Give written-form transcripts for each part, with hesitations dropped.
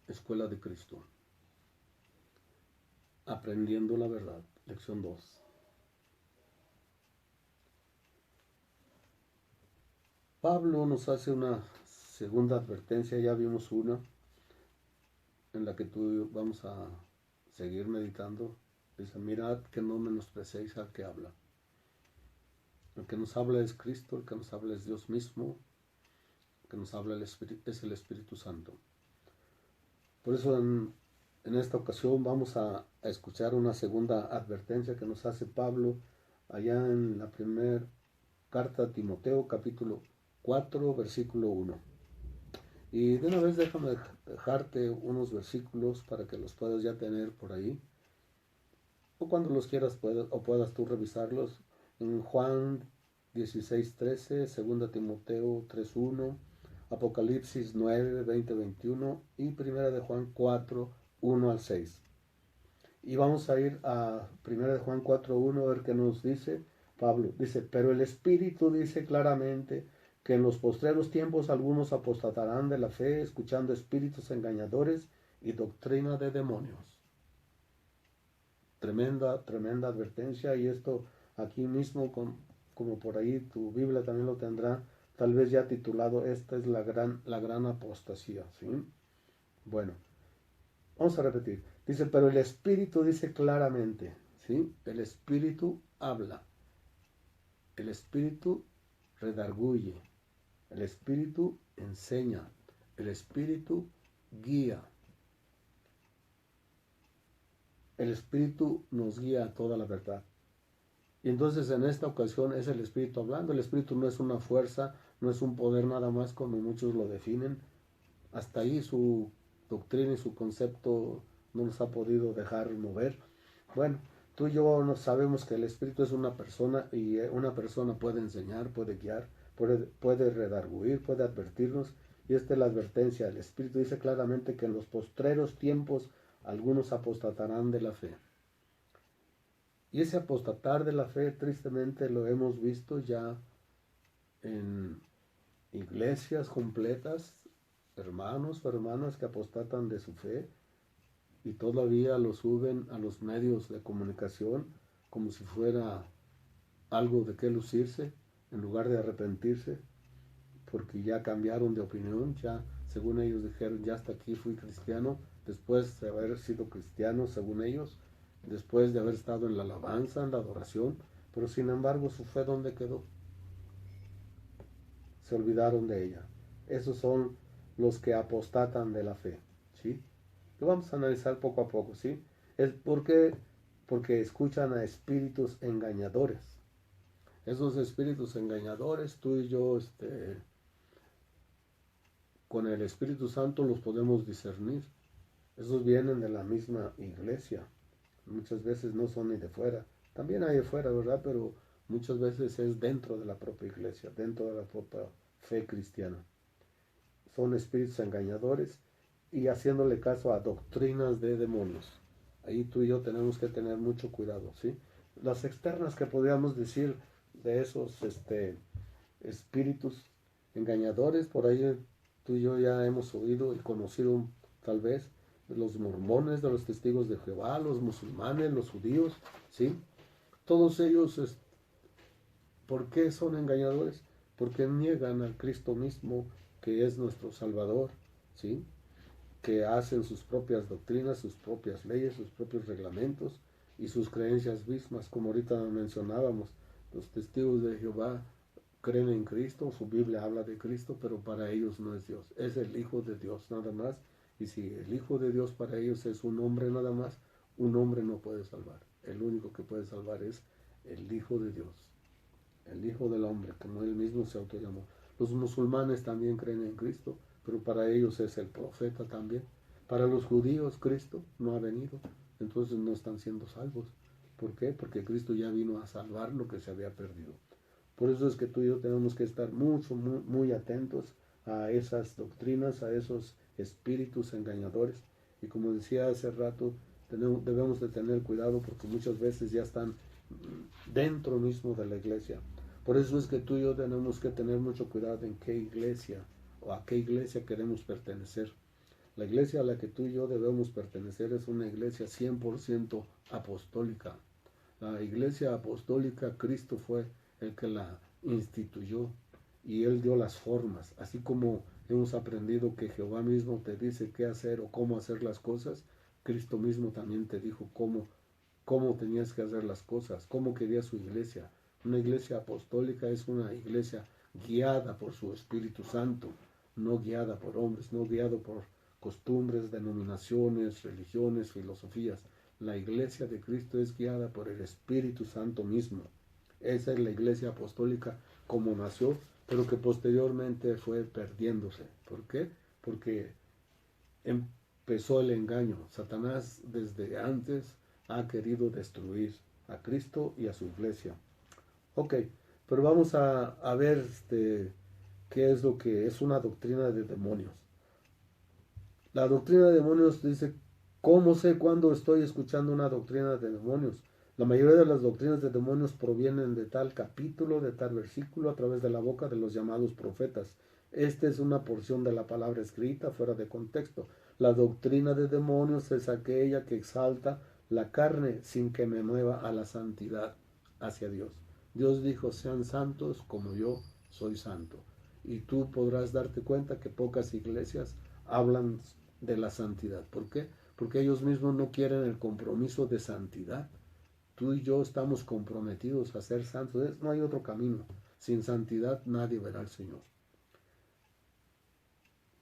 Escuela de Cristo. Aprendiendo la verdad. Lección 2. Pablo nos hace una segunda advertencia. Ya vimos una en la que tú vamos a seguir meditando. Dice, mirad que no menosprecéis al que habla. El que nos habla es Cristo, el que nos habla es Dios mismo, el que nos habla es el Espíritu Santo. Por eso en esta ocasión vamos a escuchar una segunda advertencia que nos hace Pablo allá en la primera carta a Timoteo, capítulo 4, versículo 1. Y de una vez déjame dejarte unos versículos para que los puedas ya tener por ahí. O cuando los quieras puedas tú revisarlos. En Juan 16:13, 2 Timoteo 3:1, Apocalipsis 9, 20, 21 y Primera de Juan 4, 1 al 6. Y vamos a ir a Primera de Juan 4:1 a ver qué nos dice Pablo. Dice, pero el Espíritu dice claramente que en los postreros tiempos algunos apostatarán de la fe, escuchando espíritus engañadores y doctrina de demonios. Tremenda, tremenda advertencia, y esto aquí mismo, como por ahí tu Biblia también lo tendrá, tal vez ya titulado, esta es la gran apostasía, ¿sí? Bueno, vamos a repetir. Dice, pero el Espíritu dice claramente, ¿sí? El Espíritu habla, el Espíritu redarguye, el Espíritu enseña, el Espíritu guía. El Espíritu nos guía a toda la verdad. Y entonces en esta ocasión es el Espíritu hablando. El Espíritu no es una fuerza, no es un poder nada más como muchos lo definen. Hasta ahí su doctrina y su concepto no nos ha podido dejar mover. Bueno, tú y yo no sabemos que el Espíritu es una persona, y una persona puede enseñar, puede guiar, puede redarguir, puede advertirnos. Y esta es la advertencia. El Espíritu dice claramente que en los postreros tiempos algunos apostatarán de la fe. Y ese apostatar de la fe, tristemente, lo hemos visto ya en iglesias completas, hermanos o hermanas que apostatan de su fe y todavía lo suben a los medios de comunicación como si fuera algo de qué lucirse, en lugar de arrepentirse, porque ya cambiaron de opinión, ya según ellos dijeron, ya hasta aquí fui cristiano, después de haber sido cristiano, según ellos, después de haber estado en la alabanza, en la adoración, pero sin embargo su fe, ¿dónde quedó? Se olvidaron de ella. Esos son los que apostatan de la fe, ¿sí? Lo vamos a analizar poco a poco, ¿sí? Es porque escuchan a espíritus engañadores. Esos espíritus engañadores, tú y yo, con el Espíritu Santo los podemos discernir. Esos vienen de la misma iglesia. Muchas veces no son ni de fuera. También hay de fuera, ¿verdad? Pero muchas veces es dentro de la propia iglesia, dentro de la propia fe cristiana. Son espíritus engañadores y haciéndole caso a doctrinas de demonios. Ahí tú y yo tenemos que tener mucho cuidado, ¿sí? Las externas que podríamos decir de esos espíritus engañadores, por ahí tú y yo ya hemos oído y conocido tal vez de los mormones, de los testigos de Jehová, los musulmanes, los judíos, ¿sí? Todos ellos, ¿por qué son engañadores? Porque niegan al Cristo mismo, que es nuestro Salvador, ¿sí? Que hacen sus propias doctrinas, sus propias leyes, sus propios reglamentos y sus creencias mismas, como ahorita mencionábamos. Los testigos de Jehová creen en Cristo, su Biblia habla de Cristo, pero para ellos no es Dios, es el Hijo de Dios nada más. Y si el Hijo de Dios para ellos es un hombre nada más, un hombre no puede salvar. El único que puede salvar es el Hijo de Dios, el Hijo del Hombre, como él mismo se autollamó. Los musulmanes también creen en Cristo, pero para ellos es el profeta también. Para los judíos Cristo no ha venido, entonces no están siendo salvos. ¿Por qué? Porque Cristo ya vino a salvar lo que se había perdido. Por eso es que tú y yo tenemos que estar muy atentos a esas doctrinas, a esos espíritus engañadores. Y como decía hace rato, debemos de tener cuidado porque muchas veces ya están dentro mismo de la iglesia. Por eso es que tú y yo tenemos que tener mucho cuidado en qué iglesia o a qué iglesia queremos pertenecer. La iglesia a la que tú y yo debemos pertenecer es una iglesia 100% apostólica. La iglesia apostólica, Cristo fue el que la instituyó y Él dio las formas. Así como hemos aprendido que Jehová mismo te dice qué hacer o cómo hacer las cosas, Cristo mismo también te dijo cómo tenías que hacer las cosas, cómo quería su iglesia. Una iglesia apostólica es una iglesia guiada por su Espíritu Santo, no guiada por hombres, no guiado por costumbres, denominaciones, religiones, filosofías. La iglesia de Cristo es guiada por el Espíritu Santo mismo. Esa es la iglesia apostólica como nació, pero que posteriormente fue perdiéndose. ¿Por qué? Porque empezó el engaño. Satanás desde antes ha querido destruir a Cristo y a su iglesia. Ok, pero vamos a ver qué es lo que es una doctrina de demonios. La doctrina de demonios dice, ¿cómo sé cuándo estoy escuchando una doctrina de demonios? La mayoría de las doctrinas de demonios provienen de tal capítulo, de tal versículo, a través de la boca de los llamados profetas. Esta es una porción de la palabra escrita fuera de contexto. La doctrina de demonios es aquella que exalta la carne sin que me mueva a la santidad hacia Dios. Dios dijo, sean santos como yo soy santo. Y tú podrás darte cuenta que pocas iglesias hablan de la santidad. ¿Por qué? Porque ellos mismos no quieren el compromiso de santidad. Tú y yo estamos comprometidos a ser santos. No hay otro camino. Sin santidad nadie verá al Señor.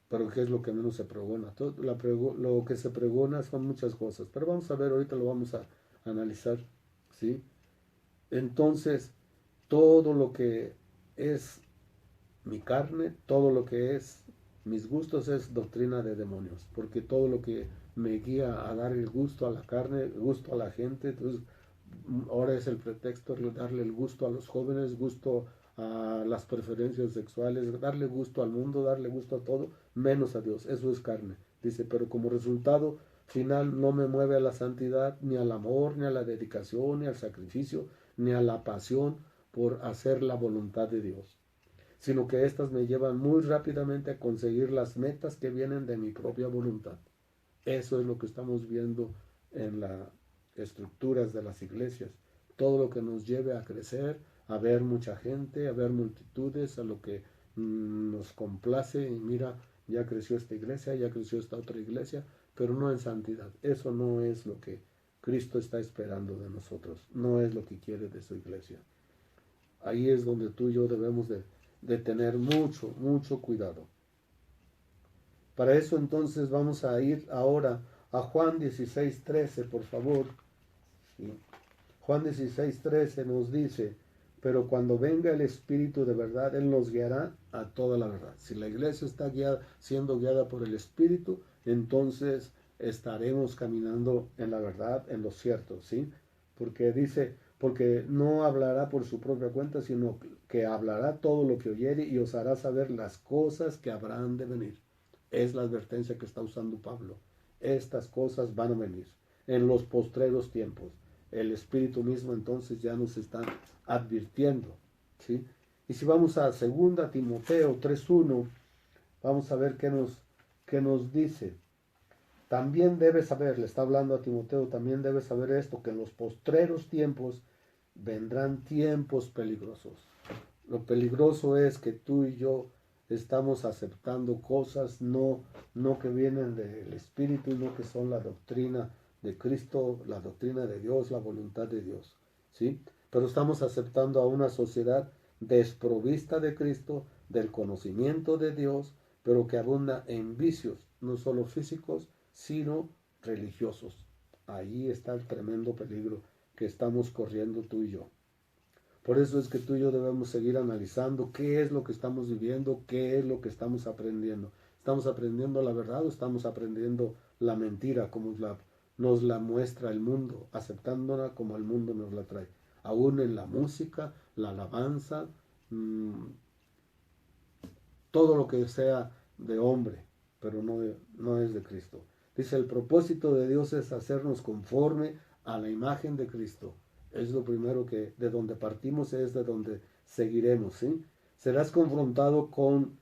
Pero ¿qué es lo que menos se pregona? Lo que se pregona son muchas cosas. Pero vamos a ver, ahorita lo vamos a analizar. ¿Sí? Entonces, todo lo que es mi carne, todo lo que es mis gustos es doctrina de demonios, porque todo lo que me guía a dar el gusto a la carne, el gusto a la gente, entonces ahora es el pretexto de darle el gusto a los jóvenes, gusto a las preferencias sexuales, darle gusto al mundo, darle gusto a todo, menos a Dios, eso es carne. Dice, pero como resultado final no me mueve a la santidad, ni al amor, ni a la dedicación, ni al sacrificio, ni a la pasión por hacer la voluntad de Dios, sino que éstas me llevan muy rápidamente a conseguir las metas que vienen de mi propia voluntad. Eso es lo que estamos viendo en las estructuras de las iglesias. Todo lo que nos lleve a crecer, a ver mucha gente, a ver multitudes, a lo que nos complace. Y mira, ya creció esta iglesia, ya creció esta otra iglesia, pero no en santidad. Eso no es lo que Cristo está esperando de nosotros. No es lo que quiere de su iglesia. Ahí es donde tú y yo debemos de tener mucho, mucho cuidado. Para eso entonces vamos a ir ahora a Juan 16:13, por favor. ¿Sí? Juan 16:13 nos dice, pero cuando venga el Espíritu de verdad, Él nos guiará a toda la verdad. Si la iglesia está siendo guiada por el Espíritu, entonces estaremos caminando en la verdad, en lo cierto, ¿sí? Porque dice, porque no hablará por su propia cuenta, sino que hablará todo lo que oyere y os hará saber las cosas que habrán de venir. Es la advertencia que está usando Pablo. Estas cosas van a venir en los postreros tiempos. El Espíritu mismo entonces ya nos está advirtiendo, ¿sí? Y si vamos a 2 Timoteo 3:1, vamos a ver qué nos dice. También debes saber, le está hablando a Timoteo, también debes saber esto, que en los postreros tiempos vendrán tiempos peligrosos. Lo peligroso es que tú y yo estamos aceptando cosas no que vienen del Espíritu, no que son la doctrina de Cristo, la doctrina de Dios, la voluntad de Dios, ¿sí? Pero estamos aceptando a una sociedad desprovista de Cristo, del conocimiento de Dios, pero que abunda en vicios, no solo físicos, sino religiosos. Ahí está el tremendo peligro que estamos corriendo tú y yo. Por eso es que tú y yo debemos seguir analizando qué es lo que estamos viviendo, qué es lo que estamos aprendiendo. ¿Estamos aprendiendo la verdad o estamos aprendiendo la mentira como nos la muestra el mundo, aceptándola como el mundo nos la trae? Aún en la música, la alabanza, todo lo que sea de hombre, pero no es de Cristo. Dice, el propósito de Dios es hacernos conforme a la imagen de Cristo. Es lo primero que de donde partimos, es de donde seguiremos, ¿sí? Serás confrontado con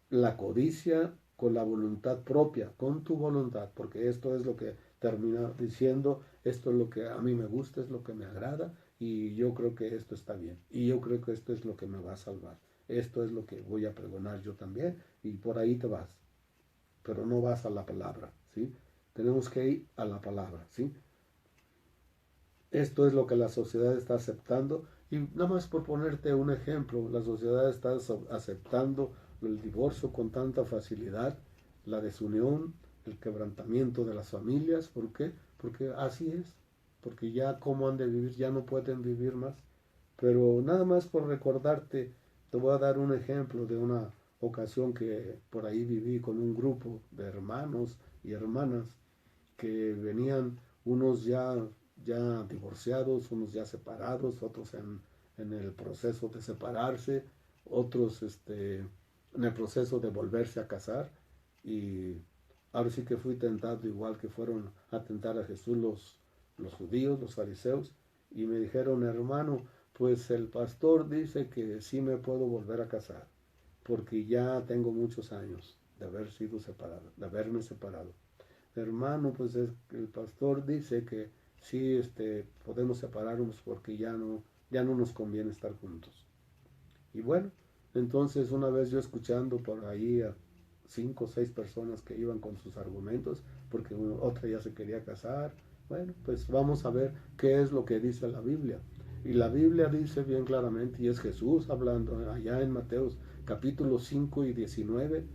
la codicia, con la voluntad propia, con tu voluntad, porque esto es lo que termina diciendo, esto es lo que a mí me gusta, es lo que me agrada, y yo creo que esto está bien, y yo creo que esto es lo que me va a salvar, esto es lo que voy a pregonar yo también, y por ahí te vas, pero no vas a la palabra, ¿sí? Tenemos que ir a la palabra, ¿sí? Esto es lo que la sociedad está aceptando. Y nada más por ponerte un ejemplo, la sociedad está aceptando el divorcio con tanta facilidad, la desunión, el quebrantamiento de las familias. ¿Por qué? Porque así es. Porque ya cómo han de vivir, ya no pueden vivir más. Pero nada más por recordarte, te voy a dar un ejemplo de una ocasión que por ahí viví con un grupo de hermanos y hermanas que venían unos ya divorciados, unos ya separados, otros en el proceso de separarse, otros en el proceso de volverse a casar. Y ahora sí que fui tentado igual que fueron a tentar a Jesús los judíos, los fariseos, y me dijeron, hermano, pues el pastor dice que sí me puedo volver a casar, porque ya tengo muchos años de haber sido separado, de haberme separado. Hermano, pues el pastor dice que sí, podemos separarnos porque ya no nos conviene estar juntos. Y bueno, entonces una vez yo escuchando por ahí a 5 o 6 personas que iban con sus argumentos, porque otra ya se quería casar, bueno, pues vamos a ver qué es lo que dice la Biblia. Y la Biblia dice bien claramente, y es Jesús hablando allá en Mateos capítulo 5 y 19,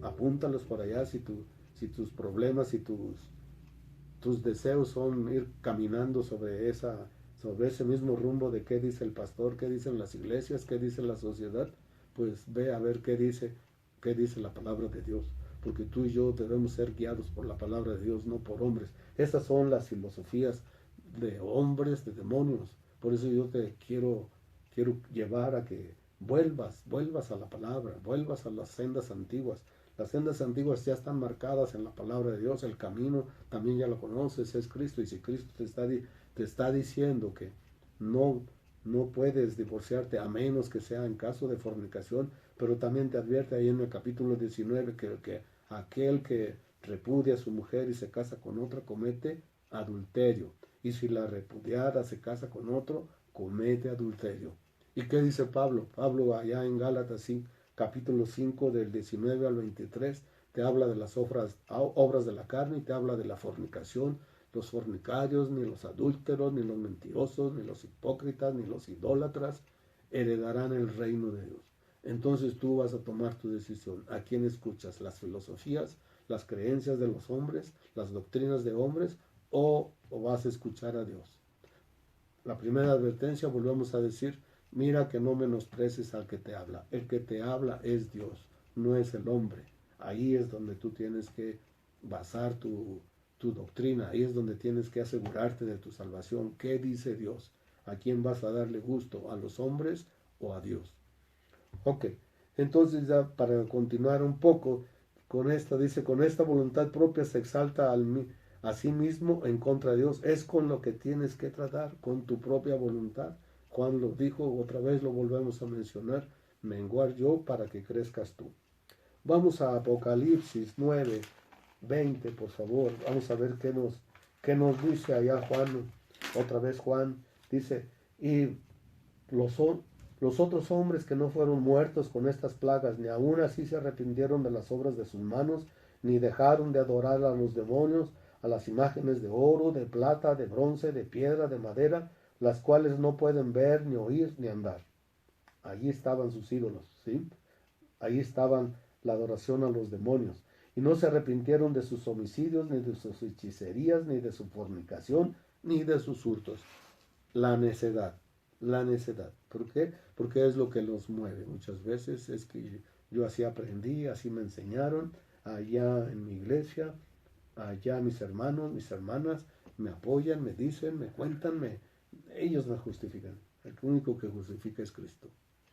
apúntalos por allá si tus problemas y tus deseos son ir caminando sobre ese mismo rumbo de qué dice el pastor, qué dicen las iglesias, qué dice la sociedad, pues ve a ver qué dice la palabra de Dios, porque tú y yo debemos ser guiados por la palabra de Dios, no por hombres. Esas son las filosofías de hombres, de demonios. Por eso yo te quiero llevar a que vuelvas a la palabra, vuelvas a las sendas antiguas. Las sendas antiguas ya están marcadas en la palabra de Dios, el camino también ya lo conoces, es Cristo, y si Cristo te está diciendo que no, no puedes divorciarte a menos que sea en caso de fornicación, pero también te advierte ahí en el capítulo 19 que aquel que repudia a su mujer y se casa con otra comete adulterio, y si la repudiada se casa con otro, comete adulterio. ¿Y qué dice Pablo? Pablo allá en Gálatas 5, capítulo 5 del 19 al 23, te habla de las obras de la carne y te habla de la fornicación, los fornicarios, ni los adúlteros, ni los mentirosos, ni los hipócritas, ni los idólatras heredarán el reino de Dios. Entonces tú vas a tomar tu decisión. ¿A quién escuchas? ¿Las filosofías, las creencias de los hombres, las doctrinas de hombres, o vas a escuchar a Dios? La primera advertencia, volvemos a decir, mira que no menosprecies al que te habla. El que te habla es Dios, no es el hombre. Ahí es donde tú tienes que basar tu doctrina, ahí es donde tienes que asegurarte de tu salvación. ¿Qué dice Dios? ¿A quién vas a darle gusto? ¿A los hombres o a Dios? Ok, entonces ya para continuar un poco con esta, dice, con esta voluntad propia se exalta a sí mismo en contra de Dios. Es con lo que tienes que tratar, con tu propia voluntad. Juan lo dijo, otra vez lo volvemos a mencionar, menguar yo para que crezcas tú. Vamos a Apocalipsis 9, 20, por favor. Vamos a ver qué nos dice allá Juan. Otra vez Juan dice, y los, los otros hombres que no fueron muertos con estas plagas, ni aun así se arrepintieron de las obras de sus manos, ni dejaron de adorar a los demonios, a las imágenes de oro, de plata, de bronce, de piedra, de madera, las cuales no pueden ver, ni oír, ni andar. Allí estaban sus ídolos, ¿sí? Ahí estaban la adoración a los demonios. Y no se arrepintieron de sus homicidios, ni de sus hechicerías, ni de su fornicación, ni de sus hurtos. La necedad, la necedad. ¿Por qué? Porque es lo que los mueve. Muchas veces es que yo así aprendí, así me enseñaron, allá en mi iglesia, allá mis hermanos, mis hermanas me apoyan, me dicen, me cuentan, ellos me justifican. El único que justifica es Cristo.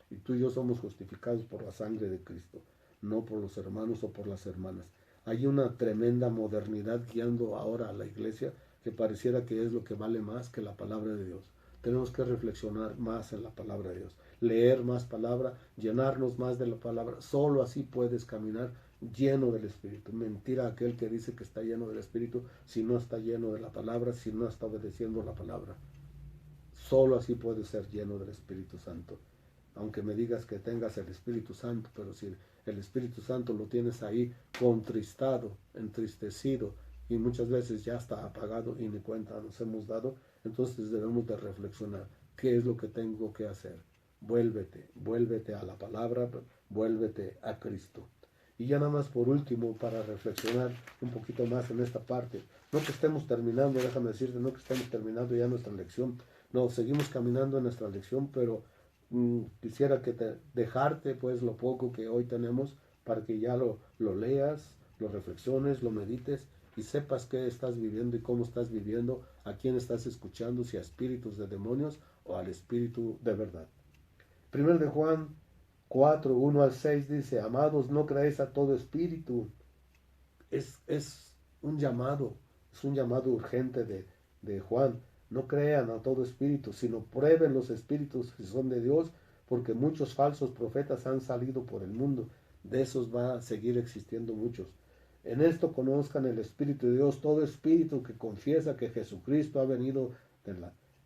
Y tú y yo somos justificados por la sangre de Cristo, no por los hermanos o por las hermanas. Hay una tremenda modernidad guiando ahora a la iglesia que pareciera que es lo que vale más que la palabra de Dios. Tenemos que reflexionar más en la palabra de Dios, leer más palabra, llenarnos más de la palabra. Solo así puedes caminar lleno del Espíritu. Mentira aquel que dice que está lleno del Espíritu si no está lleno de la palabra, si no está obedeciendo la palabra. Solo así puedes ser lleno del Espíritu Santo. Aunque me digas que tengas el Espíritu Santo, pero si el Espíritu Santo lo tienes ahí contristado, entristecido, y muchas veces ya está apagado y ni cuenta nos hemos dado, entonces debemos de reflexionar, ¿qué es lo que tengo que hacer? Vuélvete a la palabra, vuélvete a Cristo. Y ya nada más por último, para reflexionar un poquito más en esta parte, no que estemos terminando, déjame decirte, no que estemos terminando ya nuestra lección, no, seguimos caminando en nuestra lección, pero quisiera que dejarte pues lo poco que hoy tenemos para que ya lo leas, lo reflexiones, lo medites y sepas qué estás viviendo y cómo estás viviendo, a quién estás escuchando, si a espíritus de demonios o al espíritu de verdad. Primero de Juan 4, 1 al 6 dice, amados, no creáis a todo espíritu. Es un llamado, es un llamado urgente de Juan. No crean a todo espíritu, sino prueben los espíritus que son de Dios, porque muchos falsos profetas han salido por el mundo. De esos va a seguir existiendo muchos. En esto conozcan el Espíritu de Dios. Todo espíritu que confiesa que Jesucristo ha venido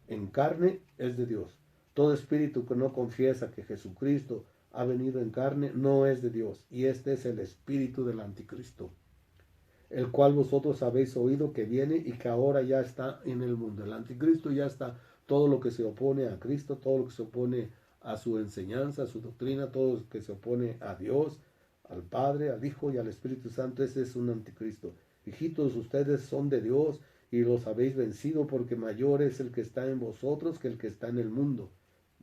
en carne es de Dios. Todo espíritu que no confiesa que Jesucristo ha venido en carne no es de Dios. Y este es el espíritu del anticristo, el cual vosotros habéis oído que viene y que ahora ya está en el mundo. El anticristo ya está, todo lo que se opone a Cristo, todo lo que se opone a su enseñanza, a su doctrina, todo lo que se opone a Dios, al Padre, al Hijo y al Espíritu Santo, ese es un anticristo. Hijitos, ustedes son de Dios y los habéis vencido, porque mayor es el que está en vosotros que el que está en el mundo.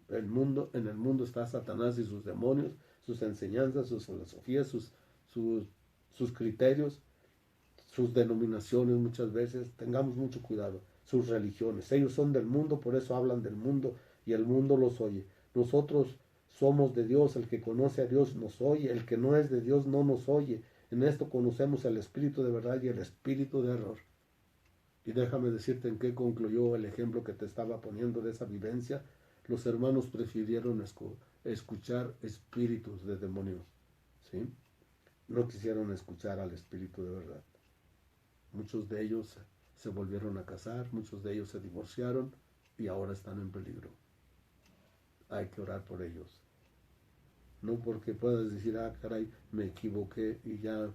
En el mundo está Satanás y sus demonios, sus enseñanzas, sus filosofías, sus criterios, sus denominaciones muchas veces, tengamos mucho cuidado, sus religiones. Ellos son del mundo, por eso hablan del mundo y el mundo los oye. Nosotros somos de Dios, el que conoce a Dios nos oye, el que no es de Dios no nos oye. En esto conocemos el espíritu de verdad y el espíritu de error. Y déjame decirte en qué concluyó el ejemplo que te estaba poniendo de esa vivencia. Los hermanos prefirieron escuchar espíritus de demonios, ¿sí? No quisieron escuchar al espíritu de verdad. Muchos de ellos se volvieron a casar, muchos de ellos se divorciaron y ahora están en peligro. Hay que orar por ellos. No porque puedas decir, ah, caray, me equivoqué y ya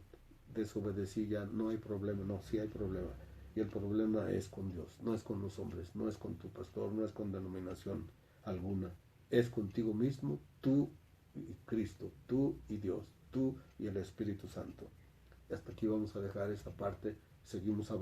desobedecí, ya no hay problema. No, sí hay problema. Y el problema es con Dios, no es con los hombres, no es con tu pastor, no es con denominación alguna. Es contigo mismo, tú y Cristo, tú y Dios, tú y el Espíritu Santo. Hasta aquí vamos a dejar esta parte, seguimos avanzando.